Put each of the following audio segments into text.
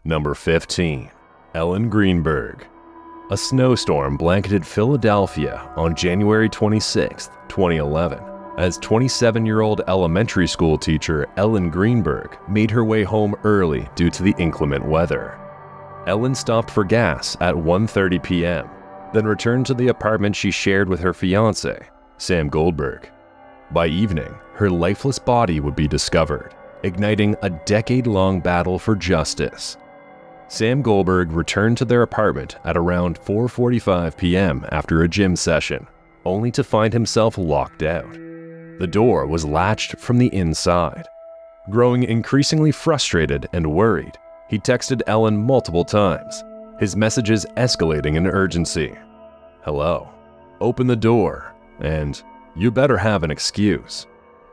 Number 15. Ellen Greenberg. A snowstorm blanketed Philadelphia on January 26, 2011, as 27-year-old elementary school teacher Ellen Greenberg made her way home early due to the inclement weather. Ellen stopped for gas at 1:30 p.m., then returned to the apartment she shared with her fiancé, Sam Goldberg. By evening, her lifeless body would be discovered, igniting a decade-long battle for justice. Sam Goldberg returned to their apartment at around 4:45 p.m. after a gym session, only to find himself locked out. The door was latched from the inside. Growing increasingly frustrated and worried, he texted Ellen multiple times, his messages escalating in urgency. "Hello, open the door," and "You better have an excuse."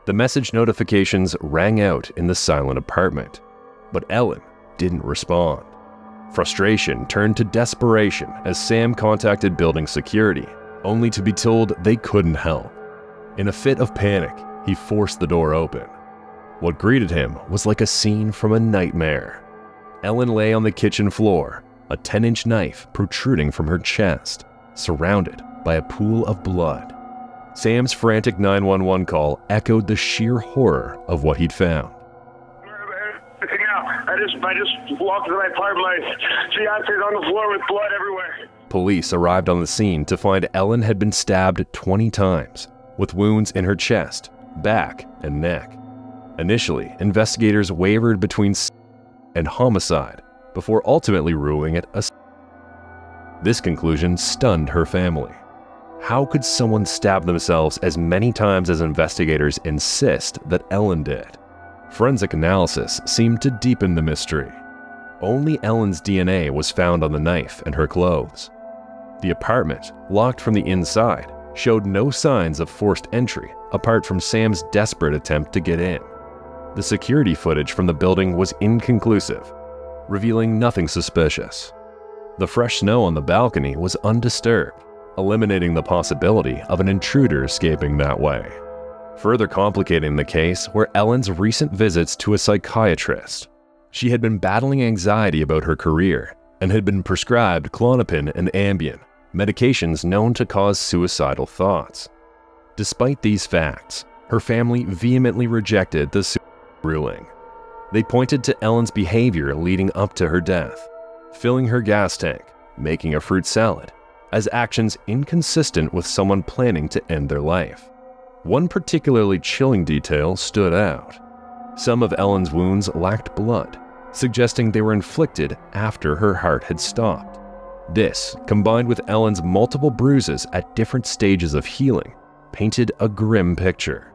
The message notifications rang out in the silent apartment, but Ellen didn't respond. Frustration turned to desperation as Sam contacted building security, only to be told they couldn't help. In a fit of panic, he forced the door open. What greeted him was like a scene from a nightmare. Ellen lay on the kitchen floor, a 10-inch knife protruding from her chest, surrounded by a pool of blood. Sam's frantic 911 call echoed the sheer horror of what he'd found. I just walked into my apartment. My fiance's on the floor with blood everywhere. Police arrived on the scene to find Ellen had been stabbed 20 times, with wounds in her chest, back, and neck. Initially, investigators wavered between and homicide, before ultimately ruling it a. This conclusion stunned her family. How could someone stab themselves as many times as investigators insist that Ellen did? Forensic analysis seemed to deepen the mystery. Only Ellen's DNA was found on the knife and her clothes. The apartment, locked from the inside, showed no signs of forced entry apart from Sam's desperate attempt to get in. The security footage from the building was inconclusive, revealing nothing suspicious. The fresh snow on the balcony was undisturbed, eliminating the possibility of an intruder escaping that way. Further complicating the case were Ellen's recent visits to a psychiatrist. She had been battling anxiety about her career and had been prescribed Klonopin and Ambien, medications known to cause suicidal thoughts. Despite these facts, her family vehemently rejected the ruling. They pointed to Ellen's behavior leading up to her death, filling her gas tank, making a fruit salad, as actions inconsistent with someone planning to end their life. One particularly chilling detail stood out. Some of Ellen's wounds lacked blood, suggesting they were inflicted after her heart had stopped. This, combined with Ellen's multiple bruises at different stages of healing, painted a grim picture.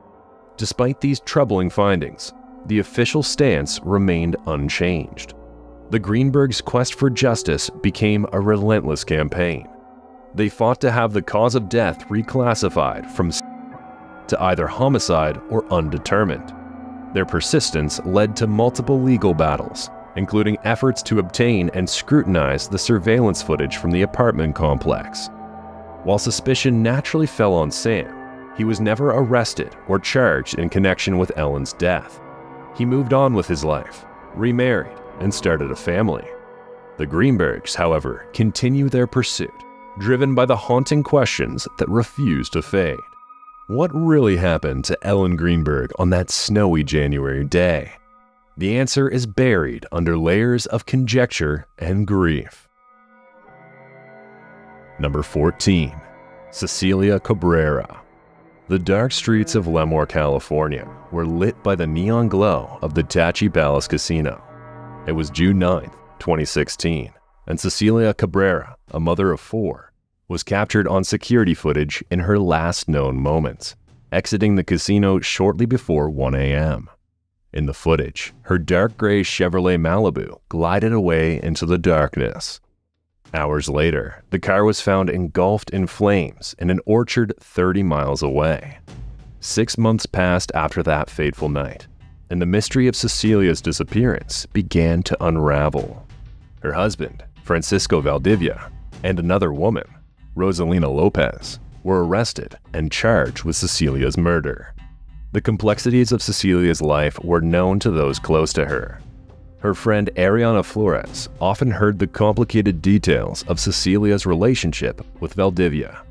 Despite these troubling findings, the official stance remained unchanged. The Greenbergs' quest for justice became a relentless campaign. They fought to have the cause of death reclassified from to either homicide or undetermined. Their persistence led to multiple legal battles, including efforts to obtain and scrutinize the surveillance footage from the apartment complex. While suspicion naturally fell on Sam, he was never arrested or charged in connection with Ellen's death. He moved on with his life, remarried, and started a family. The Greenbergs, however, continue their pursuit, driven by the haunting questions that refuse to fade. What really happened to Ellen Greenberg on that snowy January day? The answer is buried under layers of conjecture and grief. Number 14. Cecilia Cabrera. The dark streets of Lemoore, California were lit by the neon glow of the Tachi Palace Casino. It was June 9, 2016, and Cecilia Cabrera, a mother of 4, was captured on security footage in her last known moments, exiting the casino shortly before 1 a.m. In the footage, her dark gray Chevrolet Malibu glided away into the darkness. Hours later, the car was found engulfed in flames in an orchard 30 miles away. 6 months passed after that fateful night, and the mystery of Cecilia's disappearance began to unravel. Her husband, Francisco Valdivia, and another woman, Rosalina Lopez, were arrested and charged with Cecilia's murder. The complexities of Cecilia's life were known to those close to her. Her friend Ariana Flores often heard the complicated details of Cecilia's relationship with Valdivia.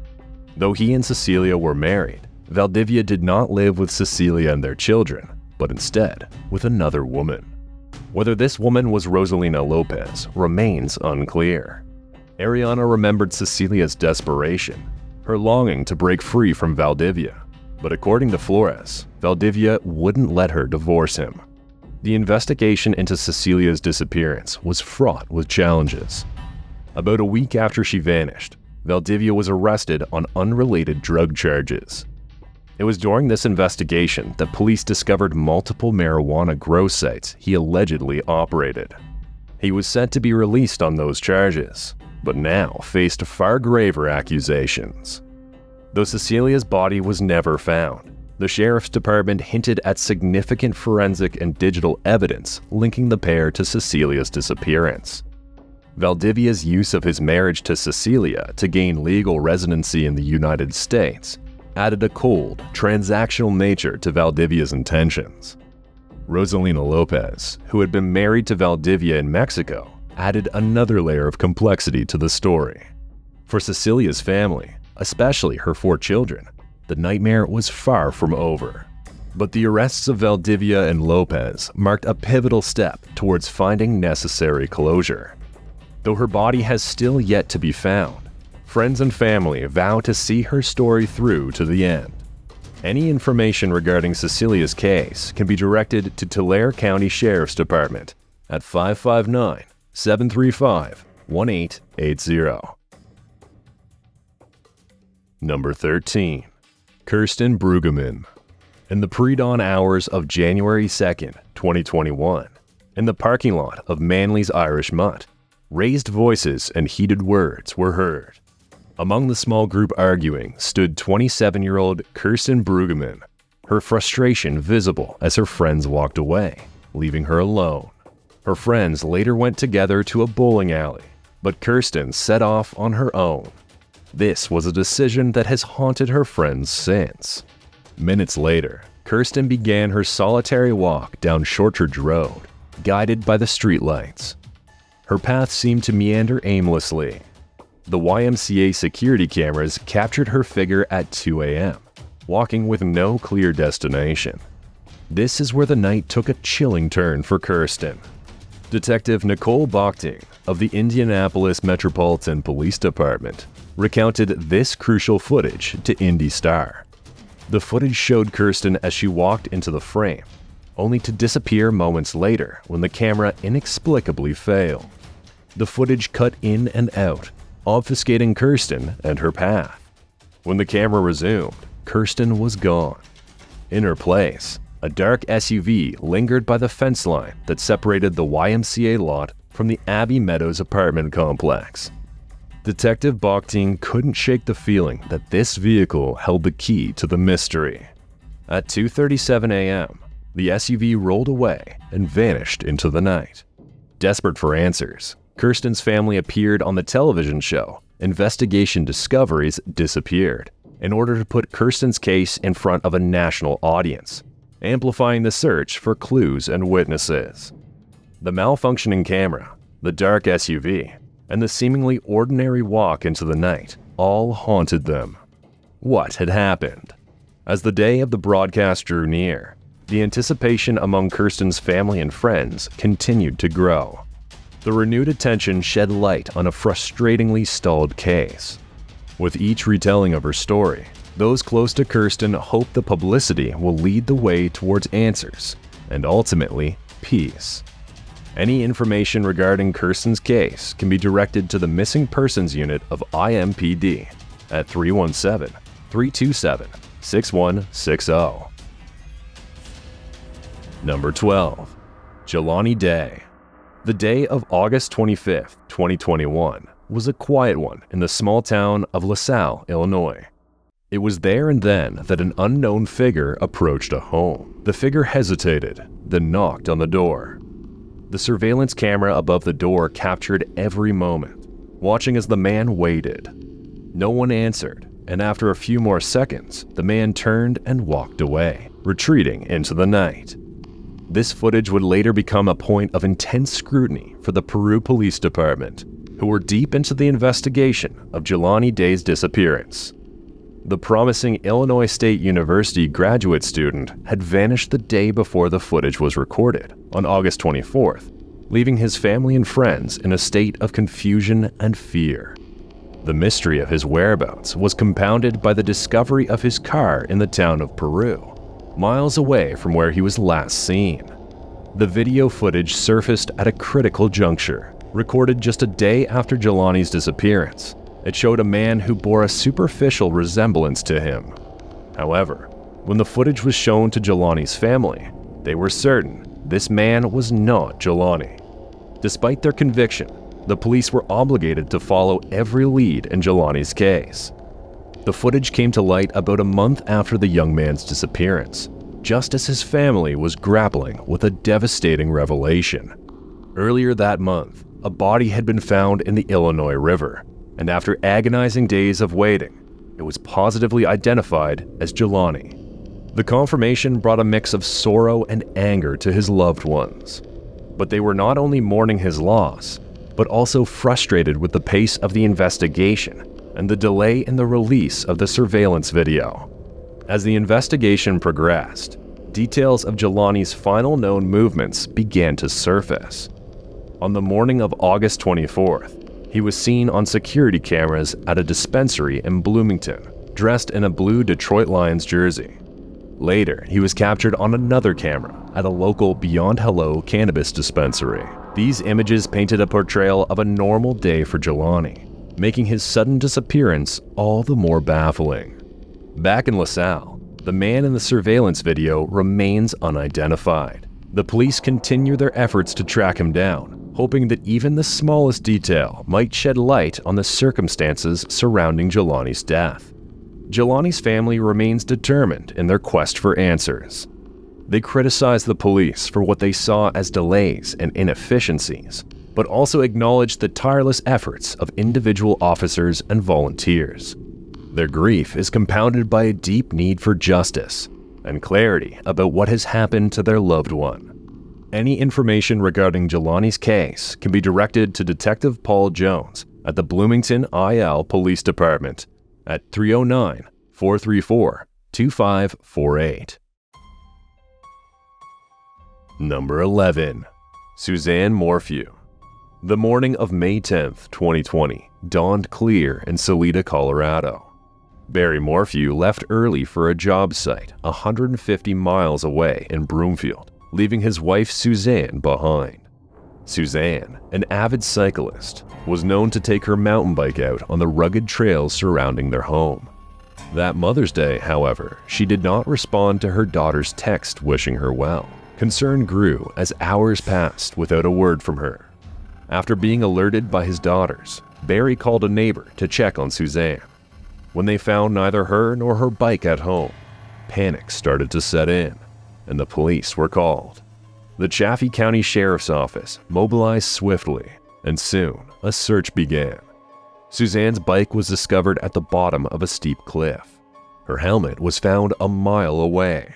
Though he and Cecilia were married, Valdivia did not live with Cecilia and their children, but instead with another woman. Whether this woman was Rosalina Lopez remains unclear. Ariana remembered Cecilia's desperation, her longing to break free from Valdivia, but according to Flores, Valdivia wouldn't let her divorce him. The investigation into Cecilia's disappearance was fraught with challenges. About a week after she vanished, Valdivia was arrested on unrelated drug charges. It was during this investigation that police discovered multiple marijuana grow sites he allegedly operated. He was set to be released on those charges, but now faced far graver accusations. Though Cecilia's body was never found, the sheriff's department hinted at significant forensic and digital evidence linking the pair to Cecilia's disappearance. Valdivia's use of his marriage to Cecilia to gain legal residency in the United States added a cold, transactional nature to Valdivia's intentions. Rosalina Lopez, who had been married to Valdivia in Mexico, added another layer of complexity to the story. For Cecilia's family, especially her 4 children, the nightmare was far from over. But the arrests of Valdivia and Lopez marked a pivotal step towards finding necessary closure. Though her body has still yet to be found, friends and family vow to see her story through to the end. Any information regarding Cecilia's case can be directed to Tulare County Sheriff's Department at 559-735-1880. Number 13. Kirsten Brueggemann. In the pre-dawn hours of January 2nd, 2021, in the parking lot of Manly's Irish Mutt, raised voices and heated words were heard. Among the small group arguing stood 27-year-old Kirsten Brueggemann, her frustration visible as her friends walked away, leaving her alone. Her friends later went together to a bowling alley, but Kirsten set off on her own. This was a decision that has haunted her friends since. Minutes later, Kirsten began her solitary walk down Shortridge Road, guided by the streetlights. Her path seemed to meander aimlessly. The YMCA security cameras captured her figure at 2 a.m., walking with no clear destination. This is where the night took a chilling turn for Kirsten. Detective Nicole Bochting of the Indianapolis Metropolitan Police Department recounted this crucial footage to Indy Star. The footage showed Kirsten as she walked into the frame, only to disappear moments later when the camera inexplicably failed. The footage cut in and out, obfuscating Kirsten and her path. When the camera resumed, Kirsten was gone. In her place, a dark SUV lingered by the fence line that separated the YMCA lot from the Abbey Meadows apartment complex. Detective Bochting couldn't shake the feeling that this vehicle held the key to the mystery. At 2:37 a.m., the SUV rolled away and vanished into the night. Desperate for answers, Kirsten's family appeared on the television show Investigation Discoveries Disappeared in order to put Kirsten's case in front of a national audience, amplifying the search for clues and witnesses. The malfunctioning camera, the dark SUV, and the seemingly ordinary walk into the night all haunted them. What had happened? As the day of the broadcast drew near, the anticipation among Kirsten's family and friends continued to grow. The renewed attention shed light on a frustratingly stalled case. With each retelling of her story, those close to Kirsten hope the publicity will lead the way towards answers and ultimately peace. Any information regarding Kirsten's case can be directed to the Missing Persons Unit of IMPD at 317-327-6160. Number 12. Jelani Day. The day of August 25, 2021 was a quiet one in the small town of LaSalle, Illinois. It was there and then that an unknown figure approached a home. The figure hesitated, then knocked on the door. The surveillance camera above the door captured every moment, watching as the man waited. No one answered, and after a few more seconds, the man turned and walked away, retreating into the night. This footage would later become a point of intense scrutiny for the Peru Police Department, who were deep into the investigation of Jelani Day's disappearance. The promising Illinois State University graduate student had vanished the day before the footage was recorded, on August 24th, leaving his family and friends in a state of confusion and fear. The mystery of his whereabouts was compounded by the discovery of his car in the town of Peru, miles away from where he was last seen. The video footage surfaced at a critical juncture, recorded just a day after Jelani's disappearance. It showed a man who bore a superficial resemblance to him. However, when the footage was shown to Jelani's family, they were certain this man was not Jelani. Despite their conviction, the police were obligated to follow every lead in Jelani's case. The footage came to light about a month after the young man's disappearance, just as his family was grappling with a devastating revelation. Earlier that month, a body had been found in the Illinois River, and after agonizing days of waiting, it was positively identified as Jelani. The confirmation brought a mix of sorrow and anger to his loved ones. But they were not only mourning his loss, but also frustrated with the pace of the investigation and the delay in the release of the surveillance video. As the investigation progressed, details of Jelani's final known movements began to surface. On the morning of August 24th, he was seen on security cameras at a dispensary in Bloomington, dressed in a blue Detroit Lions jersey. Later, he was captured on another camera at a local Beyond Hello cannabis dispensary. These images painted a portrayal of a normal day for Jelani, making his sudden disappearance all the more baffling. Back in LaSalle, the man in the surveillance video remains unidentified. The police continue their efforts to track him down, hoping that even the smallest detail might shed light on the circumstances surrounding Jelani's death. Jelani's family remains determined in their quest for answers. They criticize the police for what they saw as delays and inefficiencies, but also acknowledge the tireless efforts of individual officers and volunteers. Their grief is compounded by a deep need for justice and clarity about what has happened to their loved one. Any information regarding Jelani's case can be directed to Detective Paul Jones at the Bloomington IL Police Department at 309-434-2548. Number 11. Suzanne Morphew. The morning of May 10, 2020, dawned clear in Salida, Colorado. Barry Morphew left early for a job site 150 miles away in Broomfield, leaving his wife Suzanne behind. Suzanne, an avid cyclist, was known to take her mountain bike out on the rugged trails surrounding their home. That Mother's Day, however, she did not respond to her daughter's text wishing her well. Concern grew as hours passed without a word from her. After being alerted by his daughters, Barry called a neighbor to check on Suzanne. When they found neither her nor her bike at home, panic started to set in, and the police were called. The Chaffee County Sheriff's Office mobilized swiftly, and soon a search began. Suzanne's bike was discovered at the bottom of a steep cliff. Her helmet was found a mile away.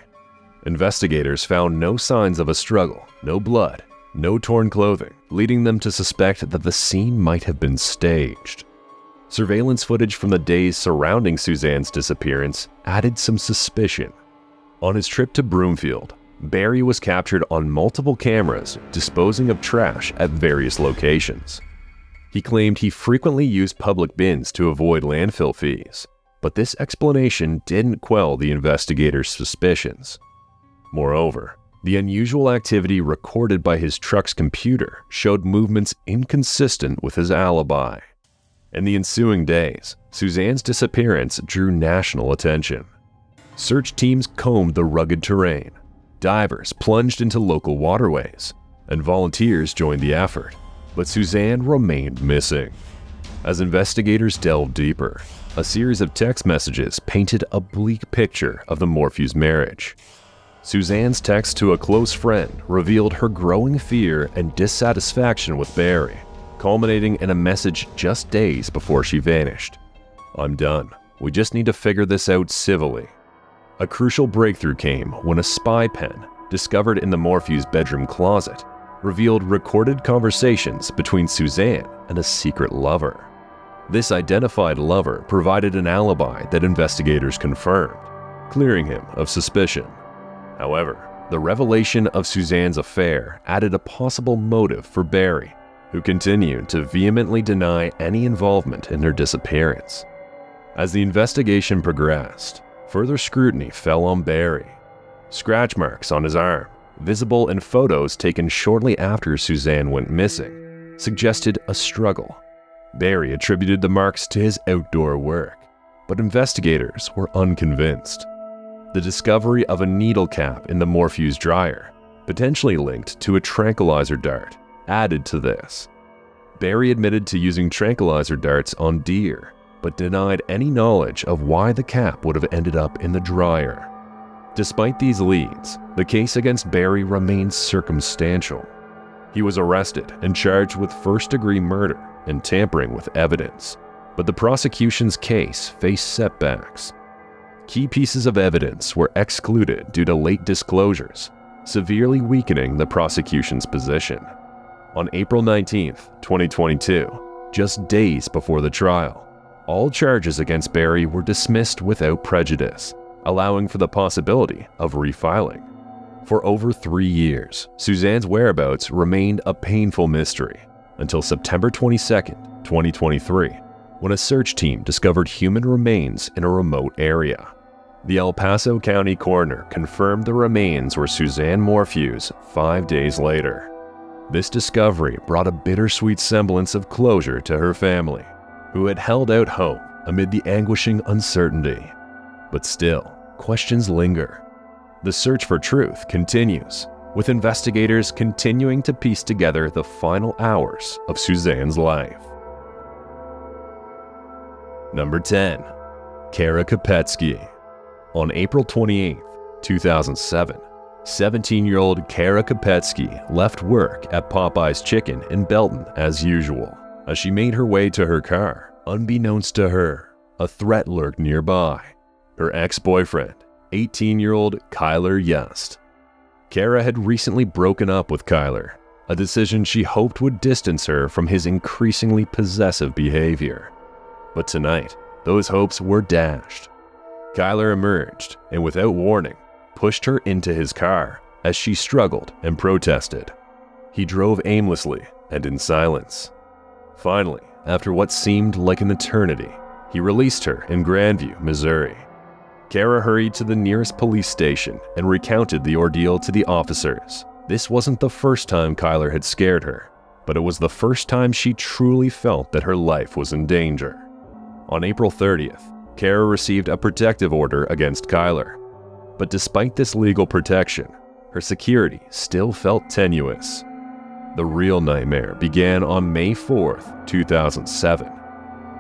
Investigators found no signs of a struggle, no blood, no torn clothing, leading them to suspect that the scene might have been staged. Surveillance footage from the days surrounding Suzanne's disappearance added some suspicion. On his trip to Broomfield, Barry was captured on multiple cameras disposing of trash at various locations. He claimed he frequently used public bins to avoid landfill fees, but this explanation didn't quell the investigators' suspicions. Moreover, the unusual activity recorded by his truck's computer showed movements inconsistent with his alibi. In the ensuing days, Suzanne's disappearance drew national attention. Search teams combed the rugged terrain, divers plunged into local waterways, and volunteers joined the effort, but Suzanne remained missing. As investigators delved deeper, a series of text messages painted a bleak picture of the Morphew's marriage. Suzanne's text to a close friend revealed her growing fear and dissatisfaction with Barry, culminating in a message just days before she vanished. "I'm done. We just need to figure this out civilly." A crucial breakthrough came when a spy pen, discovered in the Morphew's bedroom closet, revealed recorded conversations between Suzanne and a secret lover. This identified lover provided an alibi that investigators confirmed, clearing him of suspicion. However, the revelation of Suzanne's affair added a possible motive for Barry, who continued to vehemently deny any involvement in her disappearance. As the investigation progressed, further scrutiny fell on Barry. Scratch marks on his arm, visible in photos taken shortly after Suzanne went missing, suggested a struggle. Barry attributed the marks to his outdoor work, but investigators were unconvinced. The discovery of a needle cap in the Morphew's dryer, potentially linked to a tranquilizer dart, added to this. Barry admitted to using tranquilizer darts on deer, but denied any knowledge of why the cap would have ended up in the dryer. Despite these leads, the case against Barry remains circumstantial. He was arrested and charged with first-degree murder and tampering with evidence, but the prosecution's case faced setbacks. Key pieces of evidence were excluded due to late disclosures, severely weakening the prosecution's position. On April 19, 2022, just days before the trial, all charges against Barry were dismissed without prejudice, allowing for the possibility of refiling. For over 3 years, Suzanne's whereabouts remained a painful mystery until September 22, 2023, when a search team discovered human remains in a remote area. The El Paso County coroner confirmed the remains were Suzanne Morphew's 5 days later. This discovery brought a bittersweet semblance of closure to her family, who had held out hope amid the anguishing uncertainty. But still, questions linger. The search for truth continues, with investigators continuing to piece together the final hours of Suzanne's life. Number 10. Kara Kopetsky. On April 28, 2007, 17-year-old Kara Kopetsky left work at Popeye's Chicken in Belton as usual. As she made her way to her car, unbeknownst to her, a threat lurked nearby. Her ex-boyfriend, 18-year-old Kyler Yust. Kara had recently broken up with Kyler, a decision she hoped would distance her from his increasingly possessive behavior. But tonight, those hopes were dashed. Kyler emerged and, without warning, pushed her into his car as she struggled and protested. He drove aimlessly and in silence. Finally, after what seemed like an eternity, he released her in Grandview, Missouri. Kara hurried to the nearest police station and recounted the ordeal to the officers. This wasn't the first time Kyler had scared her, but it was the first time she truly felt that her life was in danger. On April 30th, Kara received a protective order against Kyler. But despite this legal protection, her security still felt tenuous. The real nightmare began on May 4th, 2007.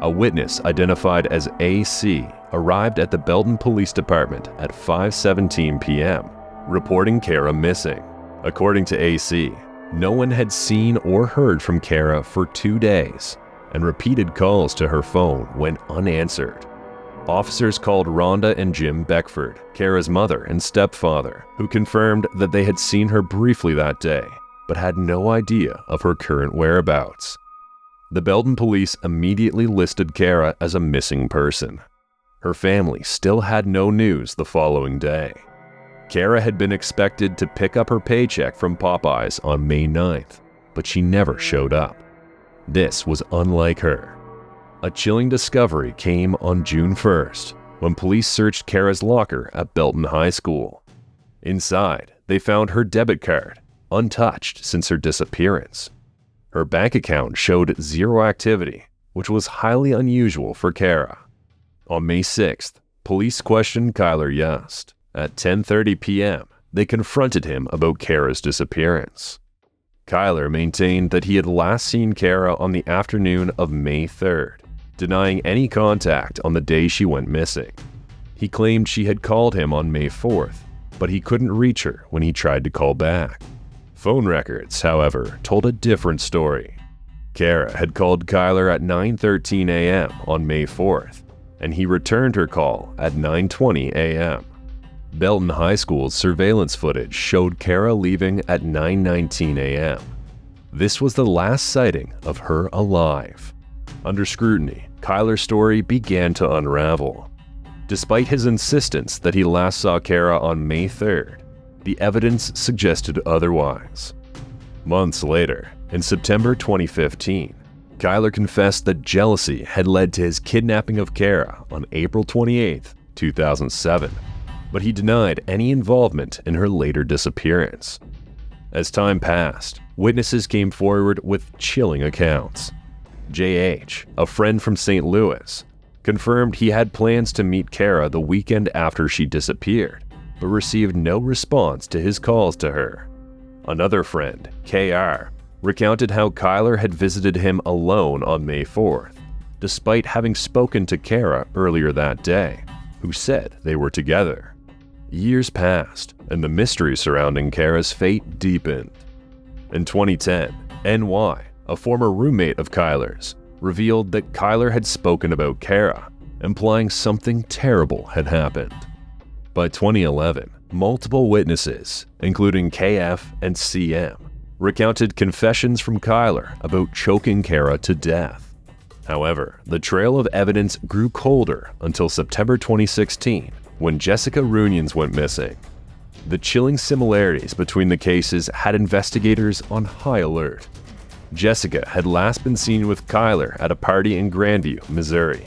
A witness identified as AC arrived at the Belton Police Department at 5:17 p.m., reporting Kara missing. According to AC, no one had seen or heard from Kara for 2 days, and repeated calls to her phone went unanswered. Officers called Rhonda and Jim Beckford, Kara's mother and stepfather, who confirmed that they had seen her briefly that day, but had no idea of her current whereabouts. The Belton police immediately listed Kara as a missing person. Her family still had no news the following day. Kara had been expected to pick up her paycheck from Popeyes on May 9th, but she never showed up. This was unlike her. A chilling discovery came on June 1st, when police searched Kara's locker at Belton High School. Inside, they found her debit card, untouched since her disappearance. Her bank account showed zero activity, which was highly unusual for Kara. On May 6th, police questioned Kyler Yust. At 10:30 p.m., they confronted him about Kara's disappearance. Kyler maintained that he had last seen Kara on the afternoon of May 3rd, denying any contact on the day she went missing. He claimed she had called him on May 4th, but he couldn't reach her when he tried to call back. Phone records, however, told a different story. Kara had called Kyler at 9:13 a.m. on May 4th, and he returned her call at 9:20 a.m. Belton High School's surveillance footage showed Kara leaving at 9:19 a.m. This was the last sighting of her alive. Under scrutiny, Kyler's story began to unravel. Despite his insistence that he last saw Kara on May 3rd, the evidence suggested otherwise. Months later, in September 2015, Kyler confessed that jealousy had led to his kidnapping of Kara on April 28, 2007, but he denied any involvement in her later disappearance. As time passed, witnesses came forward with chilling accounts. J.H., a friend from St. Louis, confirmed he had plans to meet Kara the weekend after she disappeared, but received no response to his calls to her. Another friend, K.R., recounted how Kyler had visited him alone on May 4th, despite having spoken to Kara earlier that day, who said they were together. Years passed, and the mystery surrounding Kara's fate deepened. In 2010, NY, a former roommate of Kyler's, revealed that Kyler had spoken about Kara, implying something terrible had happened. By 2011, multiple witnesses, including KF and CM, recounted confessions from Kyler about choking Kara to death. However, the trail of evidence grew colder until September 2016, when Jessica Runions went missing. The chilling similarities between the cases had investigators on high alert. Jessica had last been seen with Kyler at a party in Grandview, Missouri.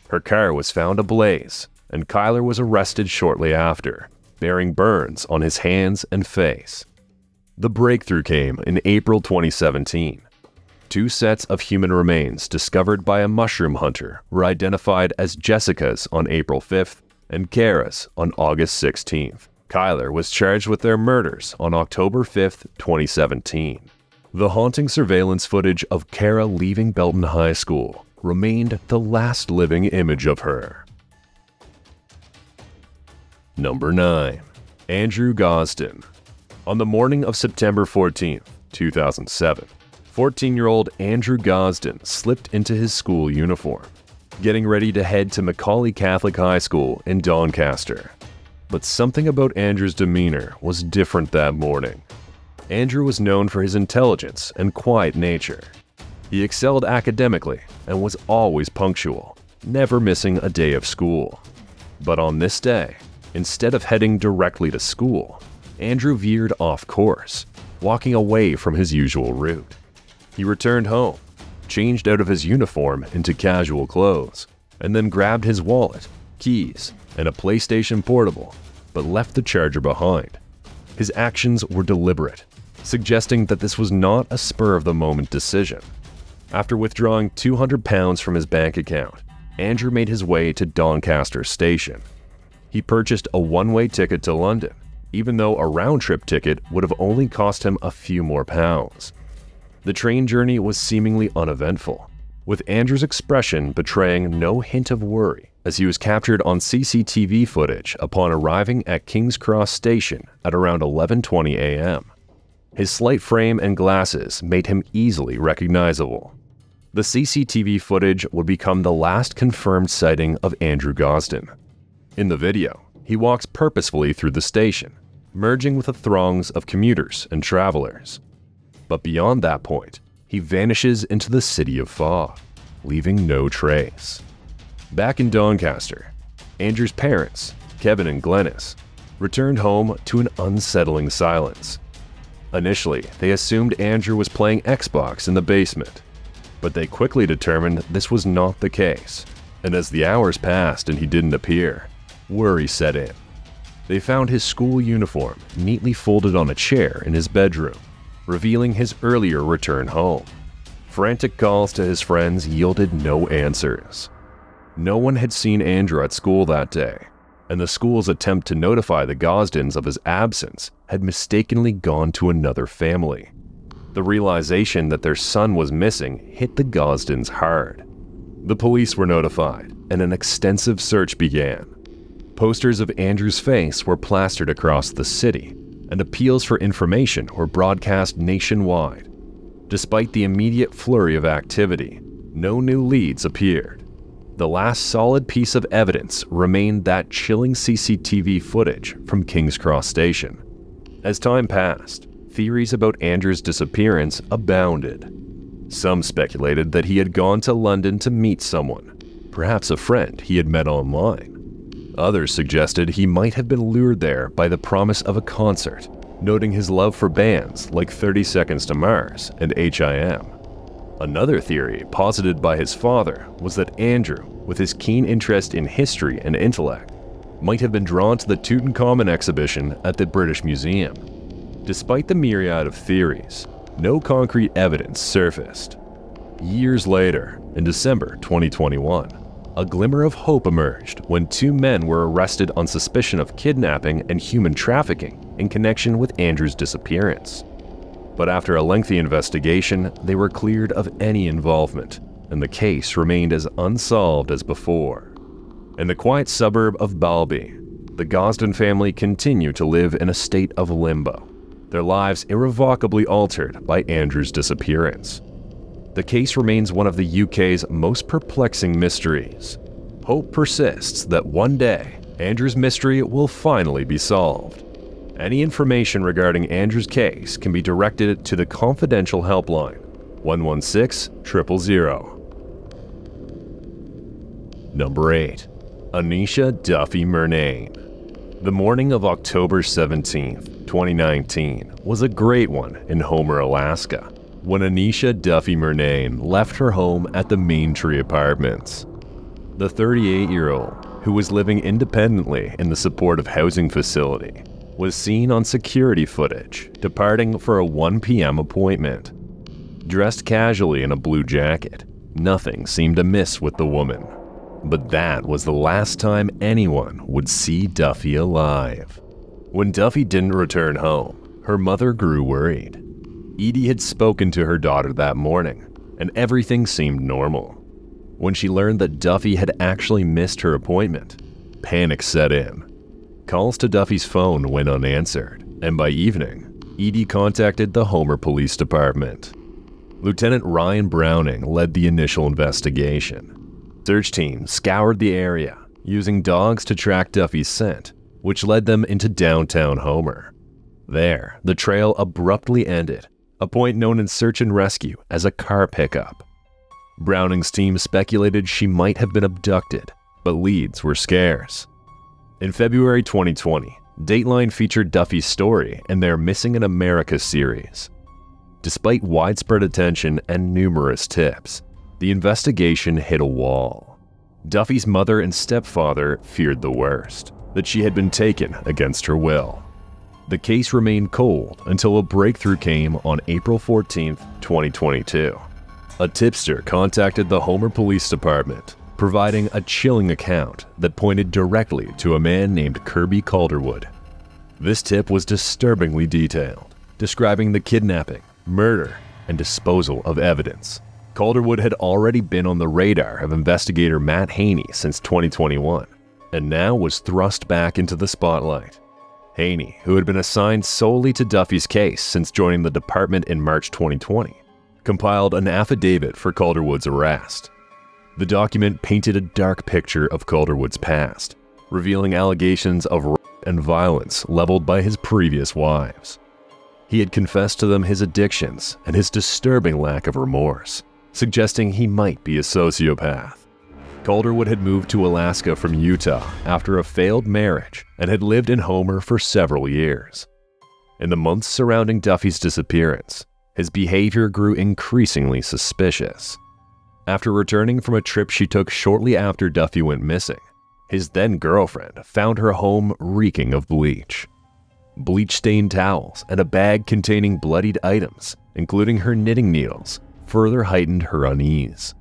Her car was found ablaze, and Kyler was arrested shortly after, bearing burns on his hands and face. The breakthrough came in April 2017. 2 sets of human remains discovered by a mushroom hunter were identified as Jessica's on April 5th and Kara's on August 16th. Kyler was charged with their murders on October 5th, 2017. The haunting surveillance footage of Kara leaving Belton High School remained the last living image of her. Number 9. Andrew Gosden. On the morning of September 14, 2007, 14-year-old Andrew Gosden slipped into his school uniform, getting ready to head to Macaulay Catholic High School in Doncaster. But something about Andrew's demeanor was different that morning. Andrew was known for his intelligence and quiet nature. He excelled academically and was always punctual, never missing a day of school. But on this day, instead of heading directly to school, Andrew veered off course, walking away from his usual route. He returned home, changed out of his uniform into casual clothes, and then grabbed his wallet, keys, and a PlayStation Portable, but left the charger behind. His actions were deliberate, suggesting that this was not a spur-of-the-moment decision. After withdrawing £200 from his bank account, Andrew made his way to Doncaster Station. He purchased a one-way ticket to London, even though a round-trip ticket would have only cost him a few more pounds. The train journey was seemingly uneventful, with Andrew's expression betraying no hint of worry as he was captured on CCTV footage upon arriving at King's Cross Station at around 11:20 a.m. His slight frame and glasses made him easily recognizable. The CCTV footage would become the last confirmed sighting of Andrew Gosden. In the video, he walks purposefully through the station, merging with the throngs of commuters and travelers. But beyond that point, he vanishes into the city of fog, leaving no trace. Back in Doncaster, Andrew's parents, Kevin and Glenys, returned home to an unsettling silence. Initially, they assumed Andrew was playing Xbox in the basement, but they quickly determined this was not the case, and as the hours passed and he didn't appear, worry set in. They found his school uniform neatly folded on a chair in his bedroom, revealing his earlier return home. Frantic calls to his friends yielded no answers. No one had seen Andrew at school that day, and the school's attempt to notify the Gosdens of his absence had mistakenly gone to another family. The realization that their son was missing hit the Gosdens hard. The police were notified, and an extensive search began. Posters of Andrew's face were plastered across the city, and appeals for information were broadcast nationwide. Despite the immediate flurry of activity, no new leads appeared. The last solid piece of evidence remained that chilling CCTV footage from King's Cross Station. As time passed, theories about Andrew's disappearance abounded. Some speculated that he had gone to London to meet someone, perhaps a friend he had met online. Others suggested he might have been lured there by the promise of a concert, noting his love for bands like 30 Seconds to Mars and H.I.M. Another theory posited by his father was that Andrew, with his keen interest in history and intellect, might have been drawn to the Tutankhamun exhibition at the British Museum. Despite the myriad of theories, no concrete evidence surfaced. Years later, in December 2021, a glimmer of hope emerged when 2 men were arrested on suspicion of kidnapping and human trafficking in connection with Andrew's disappearance. But after a lengthy investigation, they were cleared of any involvement, and the case remained as unsolved as before. In the quiet suburb of Balby, the Gosden family continued to live in a state of limbo, their lives irrevocably altered by Andrew's disappearance. The case remains one of the UK's most perplexing mysteries. Hope persists that one day, Andrew's mystery will finally be solved. Any information regarding Andrew's case can be directed to the confidential helpline, 116-000. Number 8. Anisha Duffy Murnane. The morning of October 17, 2019 was a great one in Homer, Alaska, when Anisha Duffy Murnane left her home at the Maintree Apartments. The 38-year-old, who was living independently in the supportive housing facility, was seen on security footage departing for a 1 p.m. appointment. Dressed casually in a blue jacket, nothing seemed amiss with the woman. But that was the last time anyone would see Duffy alive. When Duffy didn't return home, her mother grew worried. Edie had spoken to her daughter that morning, and everything seemed normal. When she learned that Duffy had actually missed her appointment, panic set in. Calls to Duffy's phone went unanswered, and by evening, Edie contacted the Homer Police Department. Lieutenant Ryan Browning led the initial investigation. Search teams scoured the area, using dogs to track Duffy's scent, which led them into downtown Homer. There, the trail abruptly ended, a point known in search and rescue as a car pickup. Browning's team speculated she might have been abducted, but leads were scarce. In February 2020, Dateline featured Duffy's story in their Missing in America series. Despite widespread attention and numerous tips, the investigation hit a wall. Duffy's mother and stepfather feared the worst, that she had been taken against her will. The case remained cold until a breakthrough came on April 14, 2022. A tipster contacted the Homer Police Department, providing a chilling account that pointed directly to a man named Kirby Calderwood. This tip was disturbingly detailed, describing the kidnapping, murder, and disposal of evidence. Calderwood had already been on the radar of investigator Matt Haney since 2021, and now was thrust back into the spotlight. Haney, who had been assigned solely to Duffy's case since joining the department in March 2020, compiled an affidavit for Calderwood's arrest. The document painted a dark picture of Calderwood's past, revealing allegations of rape and violence leveled by his previous wives. He had confessed to them his addictions and his disturbing lack of remorse, suggesting he might be a sociopath. Calderwood had moved to Alaska from Utah after a failed marriage and had lived in Homer for several years. In the months surrounding Duffy's disappearance, his behavior grew increasingly suspicious. After returning from a trip she took shortly after Duffy went missing, his then-girlfriend found her home reeking of bleach. Bleach-stained towels and a bag containing bloodied items, including her knitting needles, further heightened her unease.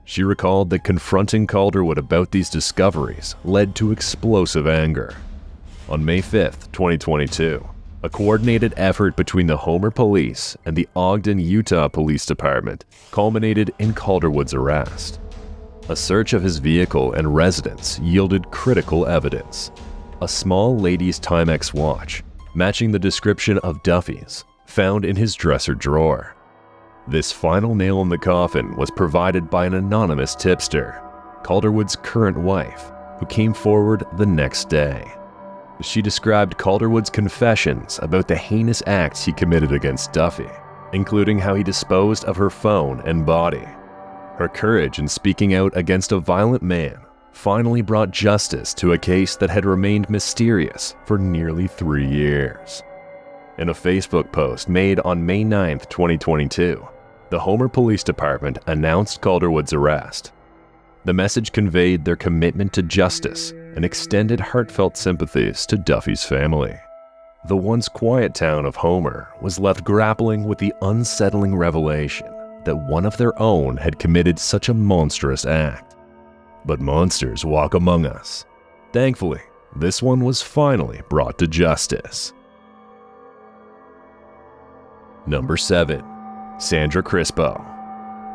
She recalled that confronting Calderwood about these discoveries led to explosive anger. On May 5, 2022, a coordinated effort between the Homer Police and the Ogden, Utah Police Department culminated in Calderwood's arrest. A search of his vehicle and residence yielded critical evidence. A small lady's Timex watch, matching the description of Duffy's, found in his dresser drawer. This final nail in the coffin was provided by an anonymous tipster. Calderwood's current wife, who came forward the next day. She described Calderwood's confessions about the heinous acts he committed against Duffy, including how he disposed of her phone and body. Her courage in speaking out against a violent man finally brought justice to a case that had remained mysterious for nearly 3 years. In a Facebook post made on May 9, 2022, the Homer Police Department announced Calderwood's arrest. The message conveyed their commitment to justice and extended heartfelt sympathies to Duffy's family. The once quiet town of Homer was left grappling with the unsettling revelation that one of their own had committed such a monstrous act. But monsters walk among us. Thankfully, this one was finally brought to justice. Number 7. Sandra Crispo.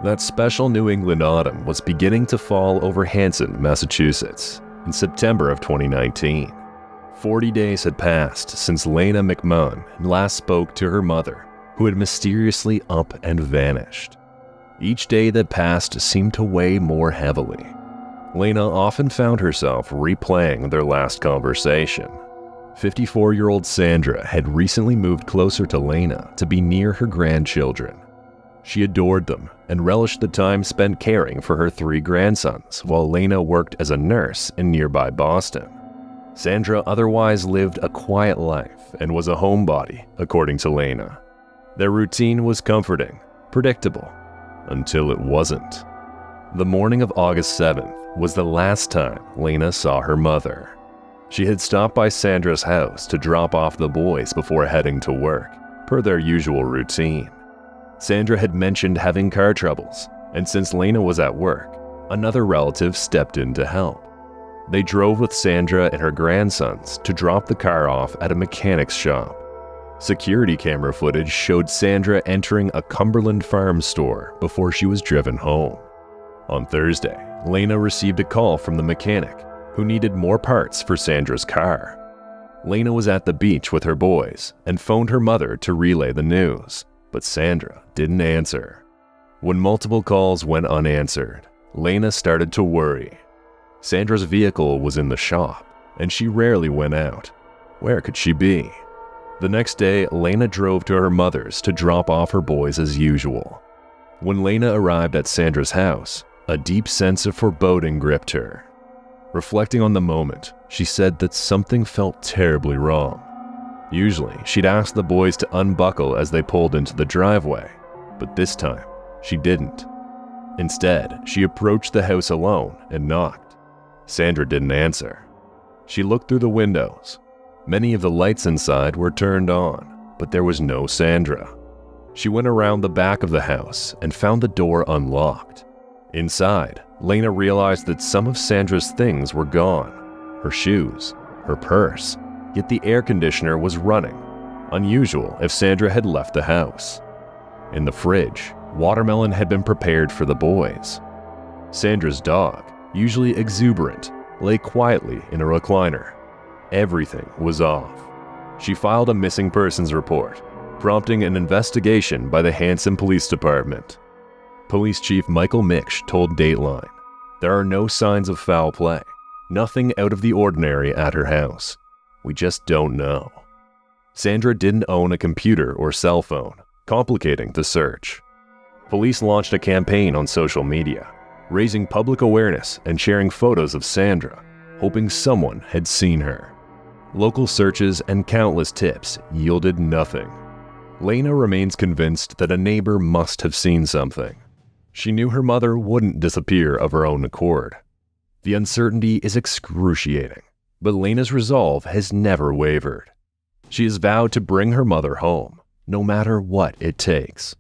That special New England autumn was beginning to fall over Hanson, Massachusetts, in September of 2019. 40 days had passed since Lena McMahon last spoke to her mother, who had mysteriously up and vanished. Each day that passed seemed to weigh more heavily. Lena often found herself replaying their last conversation. 54-year-old Sandra had recently moved closer to Lena to be near her grandchildren. She adored them and relished the time spent caring for her 3 grandsons while Lena worked as a nurse in nearby Boston. Sandra otherwise lived a quiet life and was a homebody, according to Lena. Their routine was comforting, predictable, until it wasn't. The morning of August 7th was the last time Lena saw her mother. She had stopped by Sandra's house to drop off the boys before heading to work, per their usual routine. Sandra had mentioned having car troubles, and since Lena was at work, another relative stepped in to help. They drove with Sandra and her grandsons to drop the car off at a mechanic's shop. Security camera footage showed Sandra entering a Cumberland Farms store before she was driven home. On Thursday, Lena received a call from the mechanic, who needed more parts for Sandra's car. Lena was at the beach with her boys and phoned her mother to relay the news, but Sandra didn't answer. When multiple calls went unanswered, Lena started to worry. Sandra's vehicle was in the shop, and she rarely went out. Where could she be? The next day, Lena drove to her mother's to drop off her boys as usual. When Lena arrived at Sandra's house, a deep sense of foreboding gripped her. Reflecting on the moment, she said that something felt terribly wrong. Usually, she'd ask the boys to unbuckle as they pulled into the driveway, but this time, she didn't. Instead, she approached the house alone and knocked. Sandra didn't answer. She looked through the windows. Many of the lights inside were turned on, but there was no Sandra. She went around the back of the house and found the door unlocked. Inside, Lena realized that some of Sandra's things were gone. Her shoes, her purse, yet the air conditioner was running. Unusual if Sandra had left the house. In the fridge, watermelon had been prepared for the boys. Sandra's dog, usually exuberant, lay quietly in a recliner. Everything was off. She filed a missing persons report, prompting an investigation by the Hanson Police Department. Police Chief Michael Miksch told Dateline, "There are no signs of foul play, nothing out of the ordinary at her house. We just don't know." Sandra didn't own a computer or cell phone, complicating the search. Police launched a campaign on social media, raising public awareness and sharing photos of Sandra, hoping someone had seen her. Local searches and countless tips yielded nothing. Lena remains convinced that a neighbor must have seen something. She knew her mother wouldn't disappear of her own accord. The uncertainty is excruciating, but Lena's resolve has never wavered. She has vowed to bring her mother home, no matter what it takes.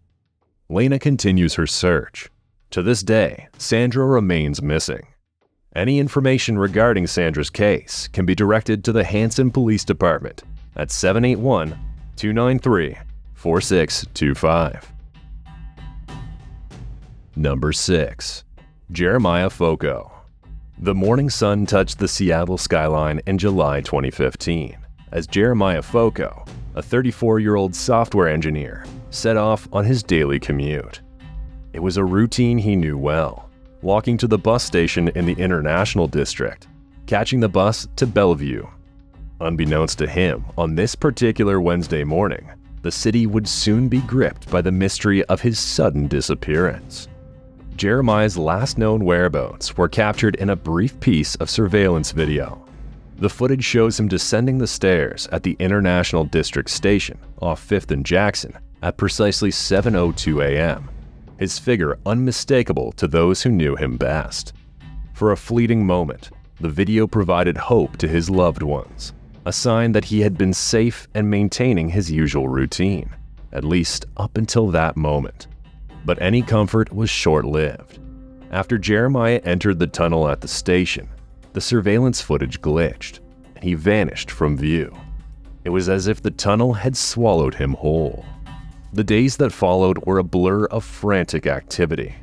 Lena continues her search. To this day, Sandra remains missing. Any information regarding Sandra's case can be directed to the Hanson Police Department at 781-293-4625. Number 6. Jeremiah Focco. The morning sun touched the Seattle skyline in July 2015 as Jeremiah Focco, a 34-year-old software engineer, set off on his daily commute. It was a routine he knew well, walking to the bus station in the International District, catching the bus to Bellevue. Unbeknownst to him, on this particular Wednesday morning, the city would soon be gripped by the mystery of his sudden disappearance. Jeremiah's last known whereabouts were captured in a brief piece of surveillance video. The footage shows him descending the stairs at the International District Station off 5th and Jackson at precisely 7:02 a.m., his figure unmistakable to those who knew him best. For a fleeting moment, the video provided hope to his loved ones, a sign that he had been safe and maintaining his usual routine, at least up until that moment. But any comfort was short-lived. After Jeremiah entered the tunnel at the station, the surveillance footage glitched, and he vanished from view. It was as if the tunnel had swallowed him whole. The days that followed were a blur of frantic activity.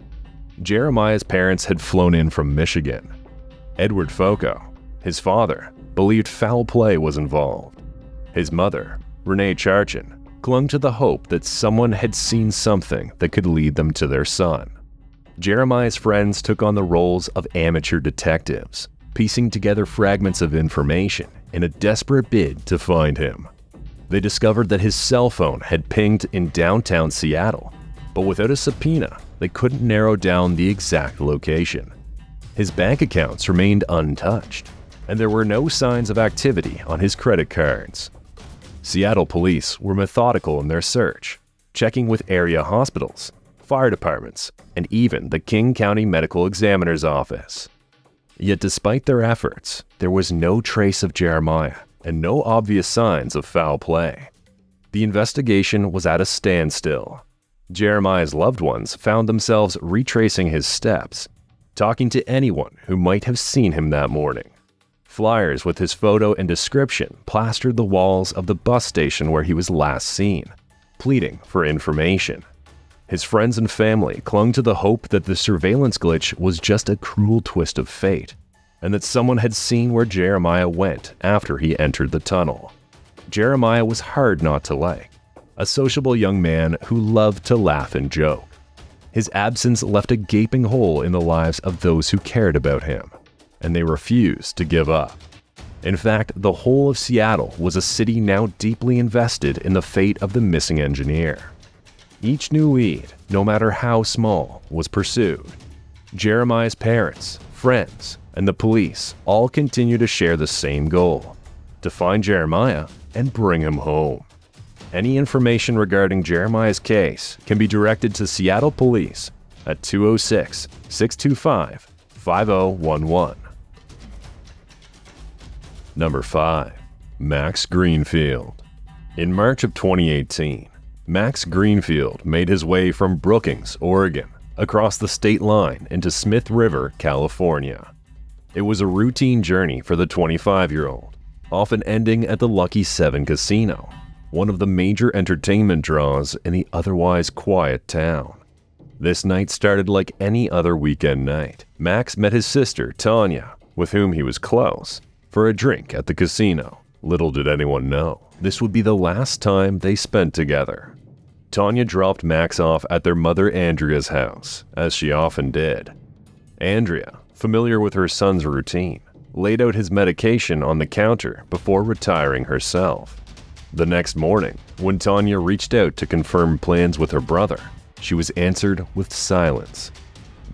Jeremiah's parents had flown in from Michigan. Edward Foco, his father, believed foul play was involved. His mother, Renee Charchin, clung to the hope that someone had seen something that could lead them to their son. Jeremiah's friends took on the roles of amateur detectives, piecing together fragments of information in a desperate bid to find him. They discovered that his cell phone had pinged in downtown Seattle, but without a subpoena, they couldn't narrow down the exact location. His bank accounts remained untouched, and there were no signs of activity on his credit cards. Seattle police were methodical in their search, checking with area hospitals, fire departments, and even the King County Medical Examiner's office. Yet despite their efforts, there was no trace of Jeremiah and no obvious signs of foul play. The investigation was at a standstill. Jeremiah's loved ones found themselves retracing his steps, talking to anyone who might have seen him that morning. Flyers with his photo and description plastered the walls of the bus station where he was last seen, pleading for information. His friends and family clung to the hope that the surveillance glitch was just a cruel twist of fate, and that someone had seen where Jeremiah went after he entered the tunnel. Jeremiah was hard not to like, a sociable young man who loved to laugh and joke. His absence left a gaping hole in the lives of those who cared about him, and they refused to give up. In fact, the whole of Seattle was a city now deeply invested in the fate of the missing engineer. Each new lead, no matter how small, was pursued. Jeremiah's parents, friends, and the police all continue to share the same goal: to find Jeremiah and bring him home. Any information regarding Jeremiah's case can be directed to Seattle Police at 206-625-5011. Number 5. Max Greenfield. In March of 2018, Max Greenfield made his way from Brookings, Oregon, across the state line into Smith River, California. It was a routine journey for the 25-year-old, often ending at the Lucky 7 Casino, one of the major entertainment draws in the otherwise quiet town. This night started like any other weekend night. Max met his sister, Tanya, with whom he was close, for a drink at the casino. Little did anyone know, this would be the last time they spent together. Tanya dropped Max off at their mother Andrea's house, as she often did. Andrea, familiar with her son's routine, laid out his medication on the counter before retiring herself. The next morning, when Tanya reached out to confirm plans with her brother, she was answered with silence.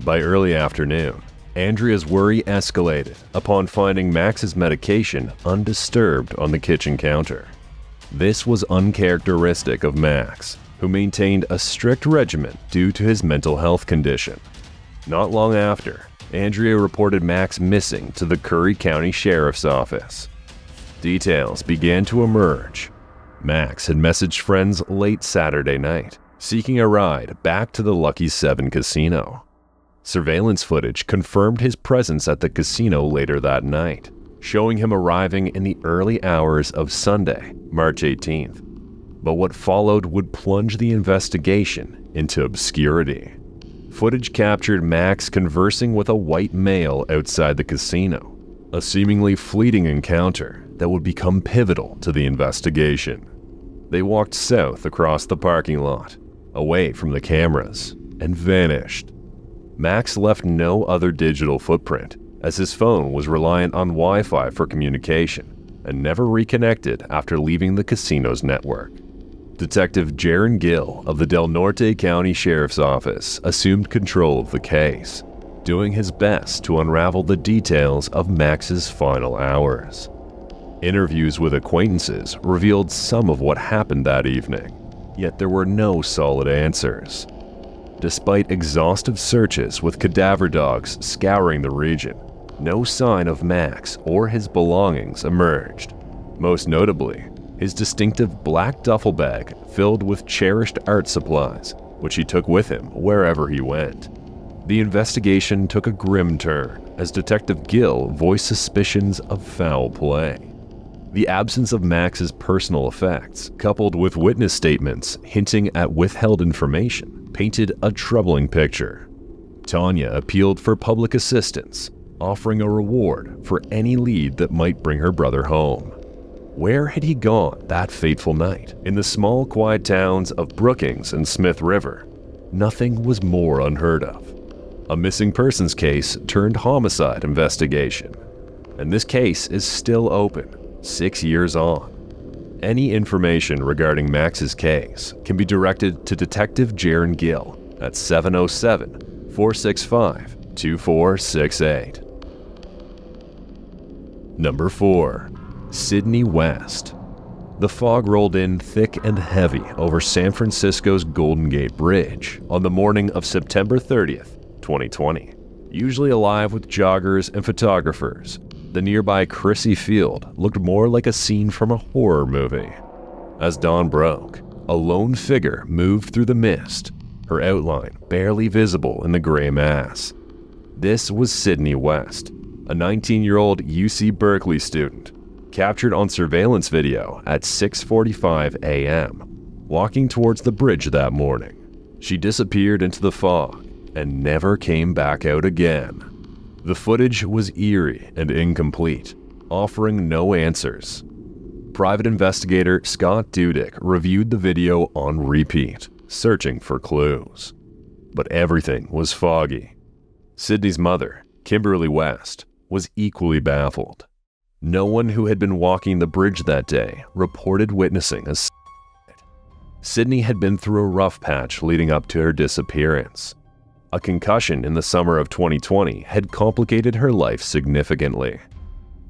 By early afternoon, Andrea's worry escalated upon finding Max's medication undisturbed on the kitchen counter. This was uncharacteristic of Max, who maintained a strict regimen due to his mental health condition. Not long after, Andrea reported Max missing to the Curry County Sheriff's Office. Details began to emerge. Max had messaged friends late Saturday night, seeking a ride back to the Lucky 7 Casino. Surveillance footage confirmed his presence at the casino later that night, showing him arriving in the early hours of Sunday, March 18th. But what followed would plunge the investigation into obscurity. Footage captured Max conversing with a white male outside the casino, a seemingly fleeting encounter that would become pivotal to the investigation. They walked south across the parking lot, away from the cameras, and vanished. Max left no other digital footprint, as his phone was reliant on Wi-Fi for communication and never reconnected after leaving the casino's network. Detective Jaron Gill of the Del Norte County Sheriff's Office assumed control of the case, doing his best to unravel the details of Max's final hours. Interviews with acquaintances revealed some of what happened that evening, yet there were no solid answers. Despite exhaustive searches with cadaver dogs scouring the region, no sign of Max or his belongings emerged. Most notably, his distinctive black duffel bag filled with cherished art supplies, which he took with him wherever he went. The investigation took a grim turn as Detective Gill voiced suspicions of foul play. The absence of Max's personal effects, coupled with witness statements hinting at withheld information, painted a troubling picture. Tanya appealed for public assistance, offering a reward for any lead that might bring her brother home. Where had he gone that fateful night? In the small, quiet towns of Brookings and Smith River, nothing was more unheard of. A missing persons case turned homicide investigation, and this case is still open, 6 years on. Any information regarding Max's case can be directed to Detective Jaron Gill at 707-465-2468. Number 4. Sydney West. The fog rolled in thick and heavy over San Francisco's Golden Gate Bridge on the morning of September 30th, 2020. Usually alive with joggers and photographers, the nearby Crissy Field looked more like a scene from a horror movie. As dawn broke, a lone figure moved through the mist, her outline barely visible in the gray mass. This was Sydney West, a 19-year-old UC Berkeley student, captured on surveillance video at 6:45 a.m., walking towards the bridge that morning. She disappeared into the fog and never came back out again. The footage was eerie and incomplete, offering no answers. Private investigator Scott Dudek reviewed the video on repeat, searching for clues. But everything was foggy. Sydney's mother, Kimberly West, was equally baffled. No one who had been walking the bridge that day reported witnessing a suicide. Sydney had been through a rough patch leading up to her disappearance. A concussion in the summer of 2020 had complicated her life significantly.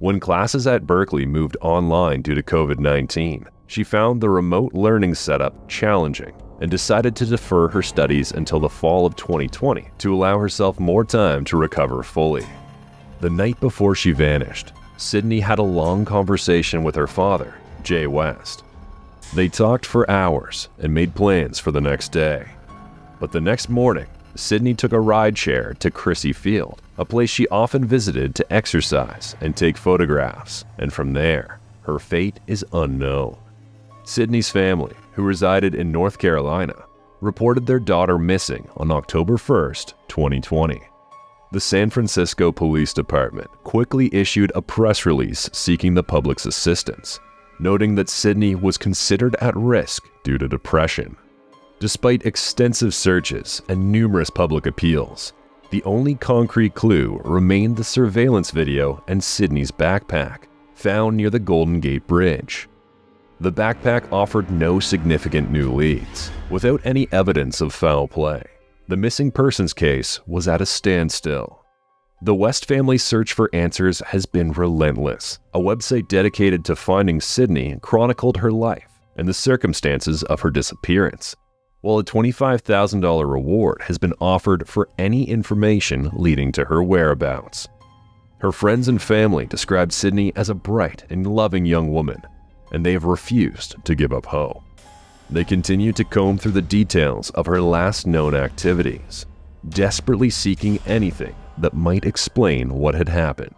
When classes at Berkeley moved online due to COVID-19, she found the remote learning setup challenging and decided to defer her studies until the fall of 2020 to allow herself more time to recover fully. The night before she vanished, Sydney had a long conversation with her father, Jay West. They talked for hours and made plans for the next day. But the next morning, Sydney took a rideshare to Crissy Field, a place she often visited to exercise and take photographs, and from there, her fate is unknown. Sydney's family, who resided in North Carolina, reported their daughter missing on October 1st, 2020. The San Francisco Police Department quickly issued a press release seeking the public's assistance, noting that Sydney was considered at risk due to depression. Despite extensive searches and numerous public appeals, the only concrete clue remained the surveillance video and Sydney's backpack, found near the Golden Gate Bridge. The backpack offered no significant new leads, without any evidence of foul play. The missing persons case was at a standstill. The West family's search for answers has been relentless. A website dedicated to finding Sydney chronicled her life and the circumstances of her disappearance, while a $25,000 reward has been offered for any information leading to her whereabouts. Her friends and family described Sydney as a bright and loving young woman, and they have refused to give up hope. They continue to comb through the details of her last known activities, desperately seeking anything that might explain what had happened.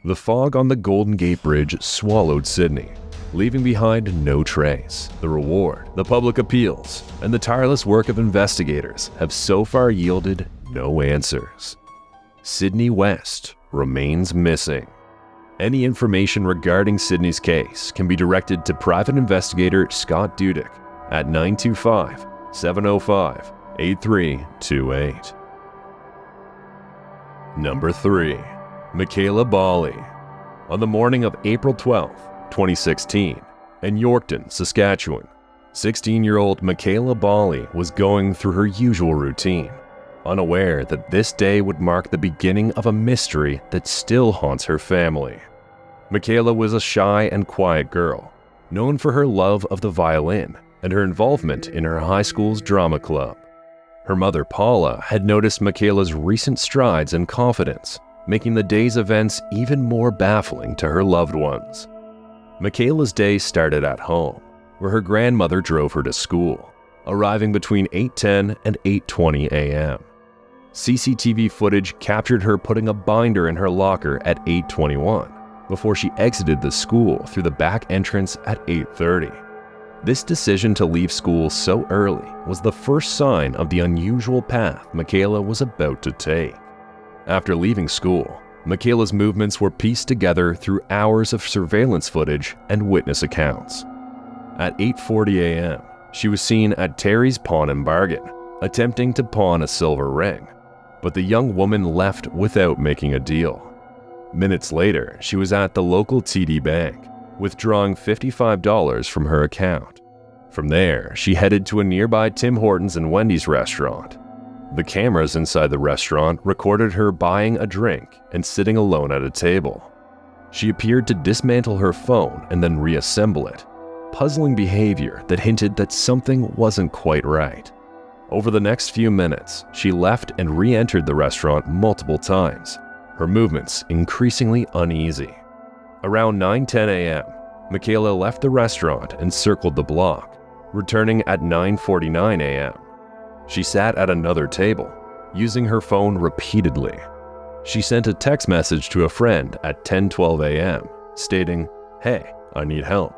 The fog on the Golden Gate Bridge swallowed Sydney, leaving behind no trace. The reward, the public appeals, and the tireless work of investigators have so far yielded no answers. Sydney West remains missing. Any information regarding Sydney's case can be directed to private investigator Scott Dudek at 925-705-8328. Number 3. Michaela Bali. On the morning of April 12, 2016, in Yorkton, Saskatchewan, 16-year-old Michaela Bali was going through her usual routine, unaware that this day would mark the beginning of a mystery that still haunts her family. Michaela was a shy and quiet girl, known for her love of the violin and her involvement in her high school's drama club. Her mother, Paula, had noticed Michaela's recent strides and confidence, making the day's events even more baffling to her loved ones. Michaela's day started at home, where her grandmother drove her to school, arriving between 8:10 and 8:20 a.m. CCTV footage captured her putting a binder in her locker at 8:21 before she exited the school through the back entrance at 8:30. This decision to leave school so early was the first sign of the unusual path Michaela was about to take. After leaving school, Michaela's movements were pieced together through hours of surveillance footage and witness accounts. At 8:40 a.m., she was seen at Terry's Pawn and Bargain, attempting to pawn a silver ring, but the young woman left without making a deal. Minutes later, she was at the local TD Bank, withdrawing $55 from her account. From there, she headed to a nearby Tim Hortons and Wendy's restaurant. The cameras inside the restaurant recorded her buying a drink and sitting alone at a table. She appeared to dismantle her phone and then reassemble it, puzzling behavior that hinted that something wasn't quite right. Over the next few minutes, she left and re-entered the restaurant multiple times, her movements increasingly uneasy. Around 9:10 a.m., Michaela left the restaurant and circled the block, returning at 9:49 a.m. She sat at another table, using her phone repeatedly. She sent a text message to a friend at 10:12 a.m., stating, "Hey, I need help,"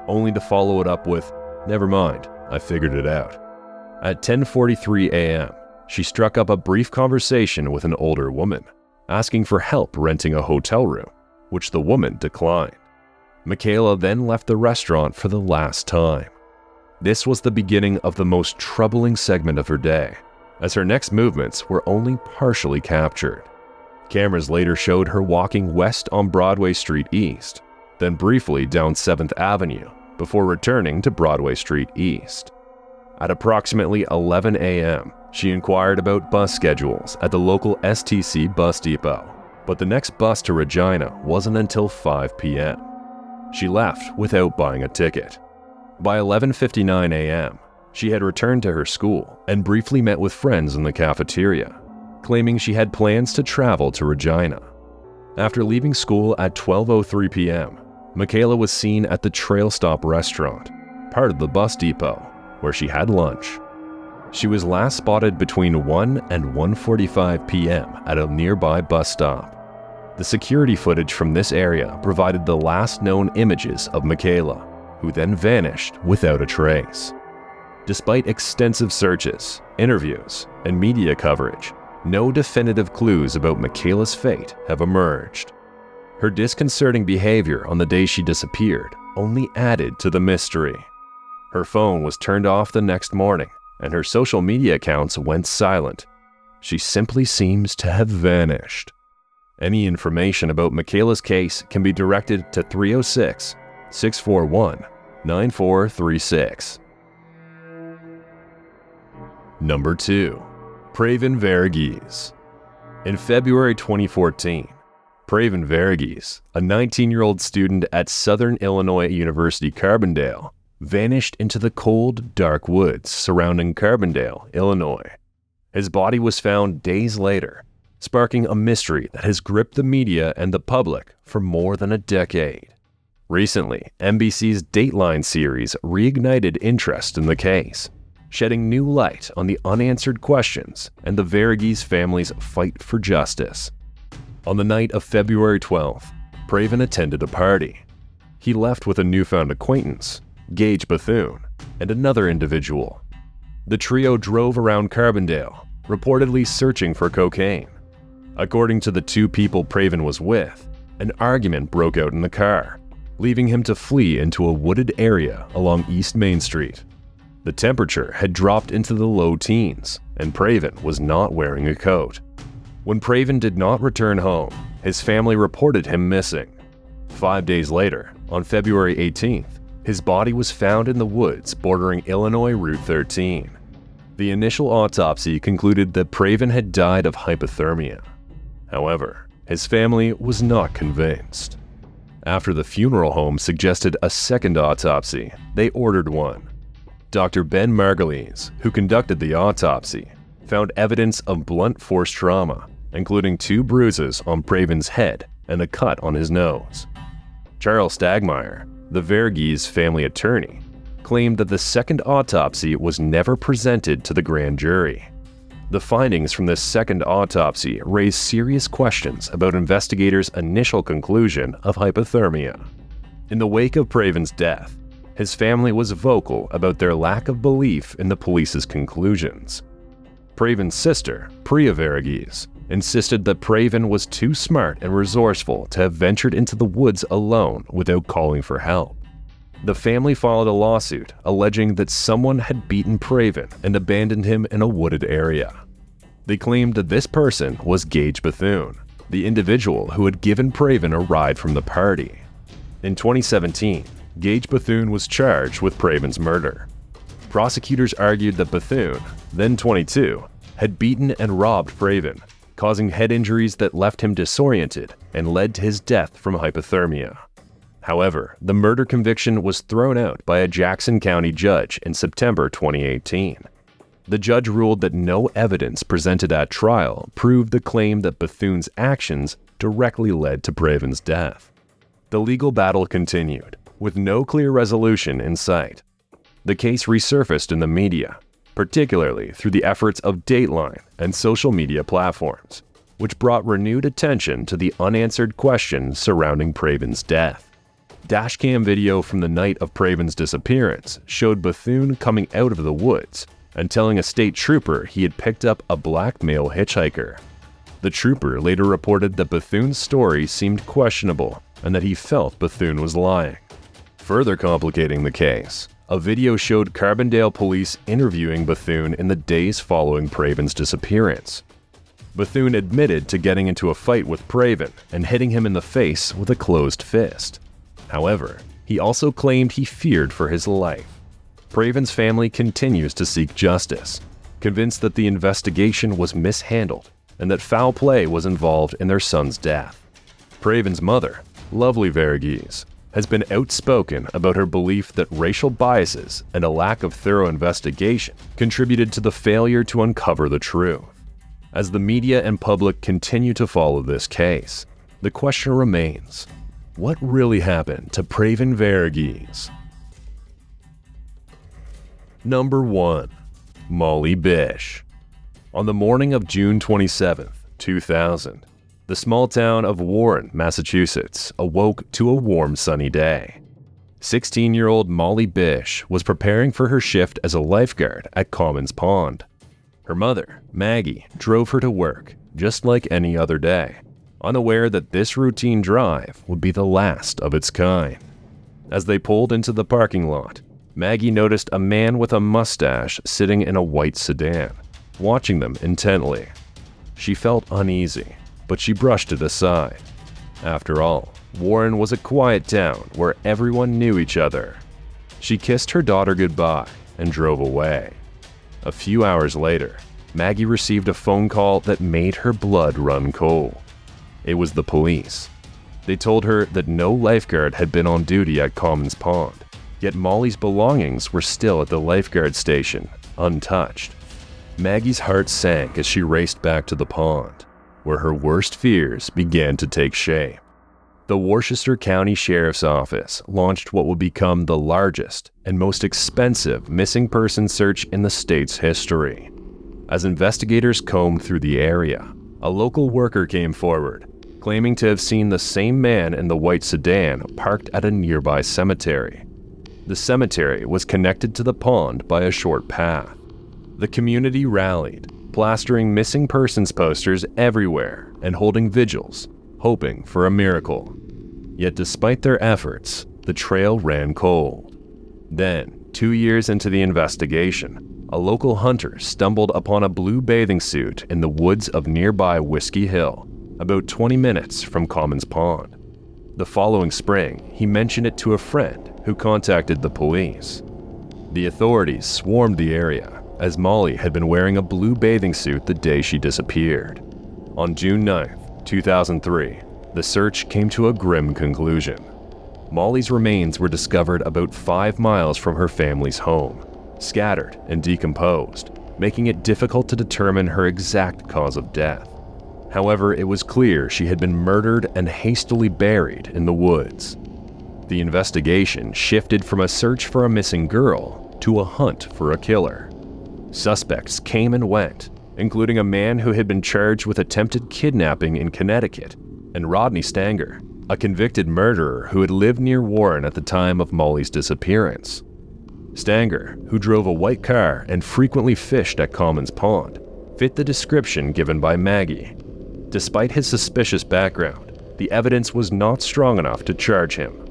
only to follow it up with, "Never mind, I figured it out." At 10:43 a.m., she struck up a brief conversation with an older woman, asking for help renting a hotel room, which the woman declined. Michaela then left the restaurant for the last time. This was the beginning of the most troubling segment of her day, as her next movements were only partially captured. Cameras later showed her walking west on Broadway Street East, then briefly down 7th Avenue, before returning to Broadway Street East. At approximately 11 a.m., she inquired about bus schedules at the local STC bus depot, but the next bus to Regina wasn't until 5 p.m. She left without buying a ticket. By 11:59 a.m., she had returned to her school and briefly met with friends in the cafeteria, claiming she had plans to travel to Regina. After leaving school at 12:03 p.m., Michaela was seen at the Trail Stop restaurant, part of the bus depot, where she had lunch. She was last spotted between 1 and 1:45 p.m. at a nearby bus stop. The security footage from this area provided the last known images of Michaela, who then vanished without a trace. Despite extensive searches, interviews, and media coverage, no definitive clues about Michaela's fate have emerged. Her disconcerting behavior on the day she disappeared only added to the mystery. Her phone was turned off the next morning, and her social media accounts went silent. She simply seems to have vanished. Any information about Michaela's case can be directed to 306-641-9436. Number 2. Praven Varughese. In February 2014, Praven Varughese, a 19-year-old student at Southern Illinois University Carbondale, vanished into the cold, dark woods surrounding Carbondale, Illinois. His body was found days later, sparking a mystery that has gripped the media and the public for more than a decade. Recently, NBC's Dateline series reignited interest in the case, shedding new light on the unanswered questions and the Varughese family's fight for justice. On the night of February 12th, Praven attended a party. He left with a newfound acquaintance, Gage Bethune, and another individual. The trio drove around Carbondale, reportedly searching for cocaine. According to the two people Praven was with, an argument broke out in the car, leaving him to flee into a wooded area along East Main Street. The temperature had dropped into the low teens, and Praven was not wearing a coat. When Praven did not return home, his family reported him missing. 5 days later, on February 18th, his body was found in the woods bordering Illinois Route 13. The initial autopsy concluded that Praven had died of hypothermia. However, his family was not convinced. After the funeral home suggested a second autopsy, they ordered one. Dr. Ben Margulies, who conducted the autopsy, found evidence of blunt force trauma, including 2 bruises on Praven's head and a cut on his nose. Charles Stagmeyer, the Verghese family attorney, claimed that the second autopsy was never presented to the grand jury. The findings from this second autopsy raised serious questions about investigators' initial conclusion of hypothermia. In the wake of Praven's death, his family was vocal about their lack of belief in the police's conclusions. Praven's sister, Priya Verghese, insisted that Praven was too smart and resourceful to have ventured into the woods alone without calling for help. The family filed a lawsuit alleging that someone had beaten Praven and abandoned him in a wooded area. They claimed that this person was Gage Bethune, the individual who had given Praven a ride from the party. In 2017, Gage Bethune was charged with Praven's murder. Prosecutors argued that Bethune, then 22, had beaten and robbed Praven, causing head injuries that left him disoriented and led to his death from hypothermia. However, the murder conviction was thrown out by a Jackson County judge in September 2018. The judge ruled that no evidence presented at trial proved the claim that Bethune's actions directly led to Praven's death. The legal battle continued, with no clear resolution in sight. The case resurfaced in the media, particularly through the efforts of Dateline and social media platforms, which brought renewed attention to the unanswered questions surrounding Praven's death. Dashcam video from the night of Praven's disappearance showed Bethune coming out of the woods and telling a state trooper he had picked up a black male hitchhiker. The trooper later reported that Bethune's story seemed questionable and that he felt Bethune was lying. Further complicating the case, a video showed Carbondale police interviewing Bethune in the days following Praven's disappearance. Bethune admitted to getting into a fight with Praven and hitting him in the face with a closed fist. However, he also claimed he feared for his life. Praven's family continues to seek justice, convinced that the investigation was mishandled and that foul play was involved in their son's death. Praven's mother, Lovely Verghese, has been outspoken about her belief that racial biases and a lack of thorough investigation contributed to the failure to uncover the truth. As the media and public continue to follow this case, the question remains: what really happened to Praven Verghese? Number 1. Molly Bish. On the morning of June 27, 2000, the small town of Warren, Massachusetts, awoke to a warm, sunny day. 16-year-old Molly Bish was preparing for her shift as a lifeguard at Commons Pond. Her mother, Maggie, drove her to work, just like any other day, unaware that this routine drive would be the last of its kind. As they pulled into the parking lot, Maggie noticed a man with a mustache sitting in a white sedan, watching them intently. She felt uneasy, but she brushed it aside. After all, Warren was a quiet town where everyone knew each other. She kissed her daughter goodbye and drove away. A few hours later, Maggie received a phone call that made her blood run cold. It was the police. They told her that no lifeguard had been on duty at Commons Pond, yet Molly's belongings were still at the lifeguard station, untouched. Maggie's heart sank as she raced back to the pond, where her worst fears began to take shape. The Worcester County Sheriff's Office launched what would become the largest and most expensive missing person search in the state's history. As investigators combed through the area, a local worker came forward, claiming to have seen the same man in the white sedan parked at a nearby cemetery. The cemetery was connected to the pond by a short path. The community rallied, plastering missing persons posters everywhere and holding vigils, hoping for a miracle. Yet despite their efforts, the trail ran cold. Then, 2 years into the investigation, a local hunter stumbled upon a blue bathing suit in the woods of nearby Whiskey Hill, about 20 minutes from Commons Pond. The following spring, he mentioned it to a friend who contacted the police. The authorities swarmed the area, as Molly had been wearing a blue bathing suit the day she disappeared. On June 9, 2003, the search came to a grim conclusion. Molly's remains were discovered about 5 miles from her family's home, scattered and decomposed, making it difficult to determine her exact cause of death. However, it was clear she had been murdered and hastily buried in the woods. The investigation shifted from a search for a missing girl to a hunt for a killer. Suspects came and went, including a man who had been charged with attempted kidnapping in Connecticut, and Rodney Stanger, a convicted murderer who had lived near Warren at the time of Molly's disappearance. Stanger, who drove a white car and frequently fished at Commons Pond, fit the description given by Maggie. Despite his suspicious background, the evidence was not strong enough to charge him.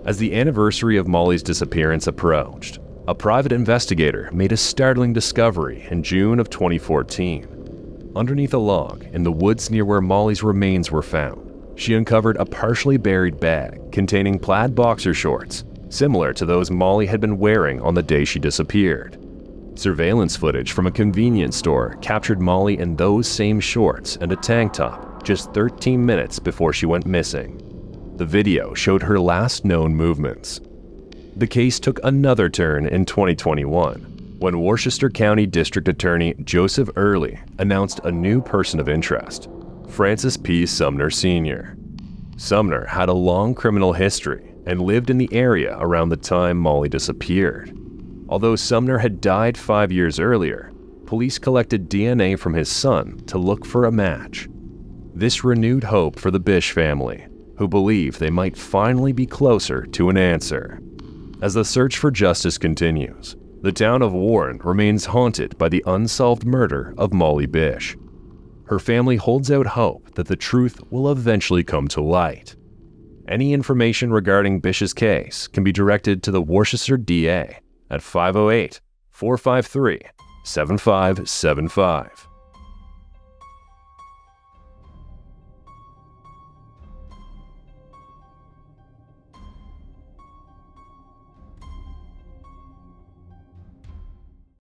As the anniversary of Molly's disappearance approached, a private investigator made a startling discovery in June of 2014. Underneath a log in the woods near where Molly's remains were found, she uncovered a partially buried bag containing plaid boxer shorts, similar to those Molly had been wearing on the day she disappeared. Surveillance footage from a convenience store captured Molly in those same shorts and a tank top just 13 minutes before she went missing. The video showed her last known movements. The case took another turn in 2021, when Worcester County District Attorney Joseph Early announced a new person of interest, Francis P. Sumner Sr. Sumner had a long criminal history and lived in the area around the time Molly disappeared. Although Sumner had died 5 years earlier, police collected DNA from his son to look for a match. This renewed hope for the Bish family, who believe they might finally be closer to an answer. As the search for justice continues, the town of Warren remains haunted by the unsolved murder of Molly Bish. Her family holds out hope that the truth will eventually come to light. Any information regarding Bish's case can be directed to the Worcester DA at 508-453-7575.